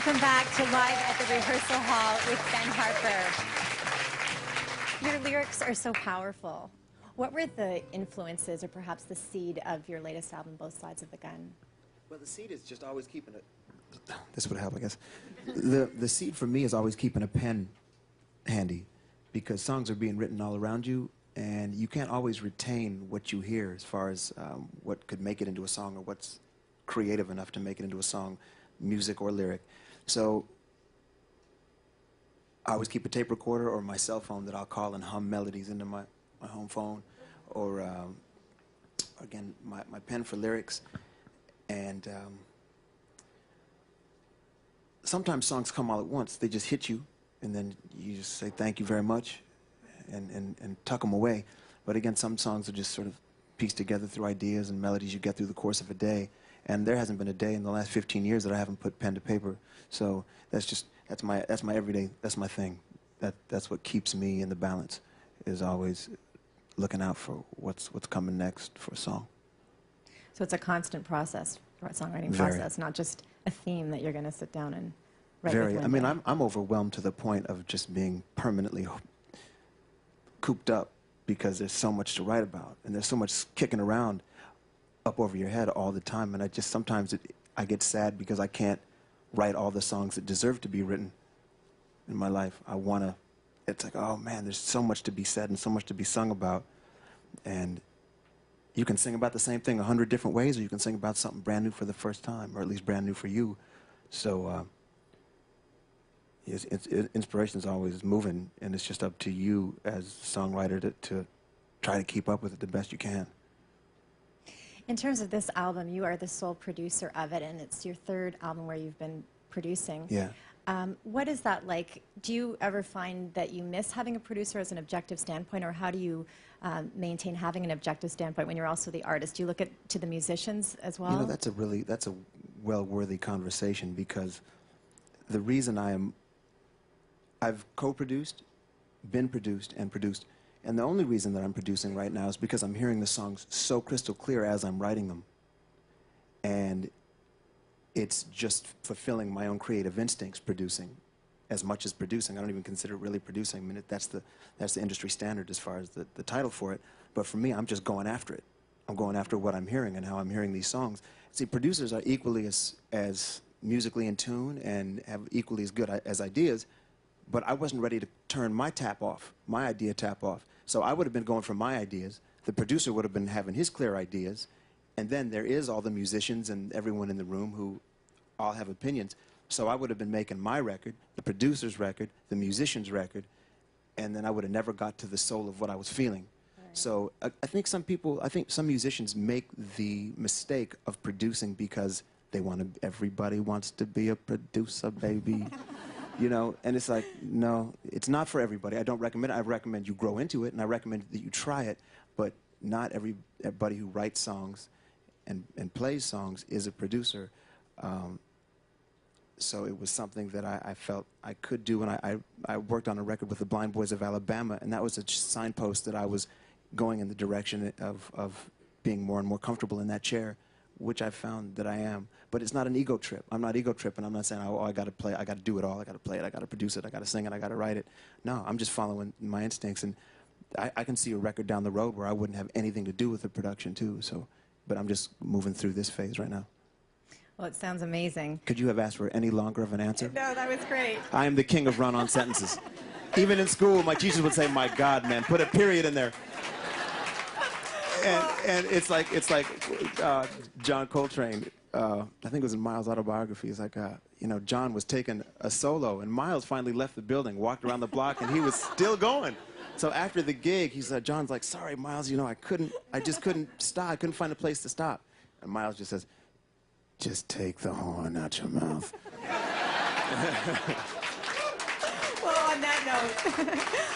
Welcome back to Live at the Rehearsal Hall with Ben Harper. Your lyrics are so powerful. What were the influences or perhaps the seed of your latest album, Both Sides of the Gun? Well, the seed is just always keeping it. This would help, I guess. The seed for me is always keeping a pen handy, because songs are being written all around you, and you can't always retain what you hear as far as what could make it into a song or what's creative enough to make it into a song, music or lyric. So I always keep a tape recorder or my cell phone that I'll call and hum melodies into my home phone, or again, my pen for lyrics. And sometimes songs come all at once. They just hit you, and then you just say thank you very much and tuck them away. But again, some songs are just sort of pieced together through ideas and melodies you get through the course of a day. And there hasn't been a day in the last 15 years that I haven't put pen to paper. So that's my everyday, that's my thing. That's what keeps me in the balance, is always looking out for what's coming next for a song. So it's a constant process, songwriting process, not just a theme that you're going to sit down and write with one day. I mean, I'm overwhelmed to the point of just being permanently cooped up, because there's so much to write about, and there's so much kicking around up over your head all the time, and sometimes I get sad because I can't write all the songs that deserve to be written in my life. It's like, oh man, there's so much to be said and so much to be sung about, and you can sing about the same thing 100 different ways, or you can sing about something brand new for the first time, or at least brand new for you. So inspiration is always moving, and it's just up to you as a songwriter to try to keep up with it the best you can. In terms of this album, you are the sole producer of it, and it's your third album where you've been producing. Yeah. What is that like? Do you ever find that you miss having a producer as an objective standpoint, or how do you maintain having an objective standpoint when you're also the artist? Do you look to the musicians as well? You know, that's a well-worthy conversation, because the reason I've co-produced, been produced, and produced. And the only reason that I'm producing right now is because I'm hearing the songs so crystal clear as I'm writing them. And it's just fulfilling my own creative instincts, producing, as much as producing. I don't even consider it really producing. I mean, that's the industry standard as far as the title for it. But for me, I'm just going after it. I'm going after what I'm hearing and how I'm hearing these songs. See, producers are equally as musically in tune and have equally as good as ideas, but I wasn't ready to turn my idea tap off. So I would have been going for my ideas. The producer would have been having his clear ideas. And then there is all the musicians and everyone in the room who all have opinions. So I would have been making my record, the producer's record, the musician's record, and then I would have never got to the soul of what I was feeling. Right. So I think some musicians make the mistake of producing because everybody wants to be a producer, baby. You know, and it's like, no, it's not for everybody. I don't recommend it. I recommend you grow into it, and I recommend that you try it, but not everybody who writes songs and plays songs is a producer. So it was something that I felt I could do, and I worked on a record with the Blind Boys of Alabama, and that was a signpost that I was going in the direction of being more and more comfortable in that chair, which I found that I am. But it's not an ego trip. I'm not ego tripping. I'm not saying, oh, I got to play, I got to do it all, I got to play it, I got to produce it, I got to sing it, I got to write it. No, I'm just following my instincts, and I can see a record down the road where I wouldn't have anything to do with the production too. So, but I'm just moving through this phase right now. Well, it sounds amazing. Could you have asked for any longer of an answer? No, that was great. I am the king of run-on sentences. Even in school, my teachers would say, "My God, man, put a period in there." And it's like John Coltrane. I think it was in Miles' autobiography. It's like, you know, John was taking a solo, and Miles finally left the building, walked around the block, and he was still going. So after the gig, John's like, "Sorry, Miles, you know, I just couldn't stop. I couldn't find a place to stop." And Miles just says, "Just take the horn out your mouth." Well, on that note,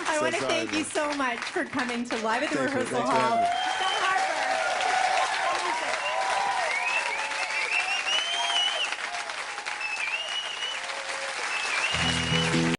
I want to thank you so much for coming to Live at the Rehearsal Hall.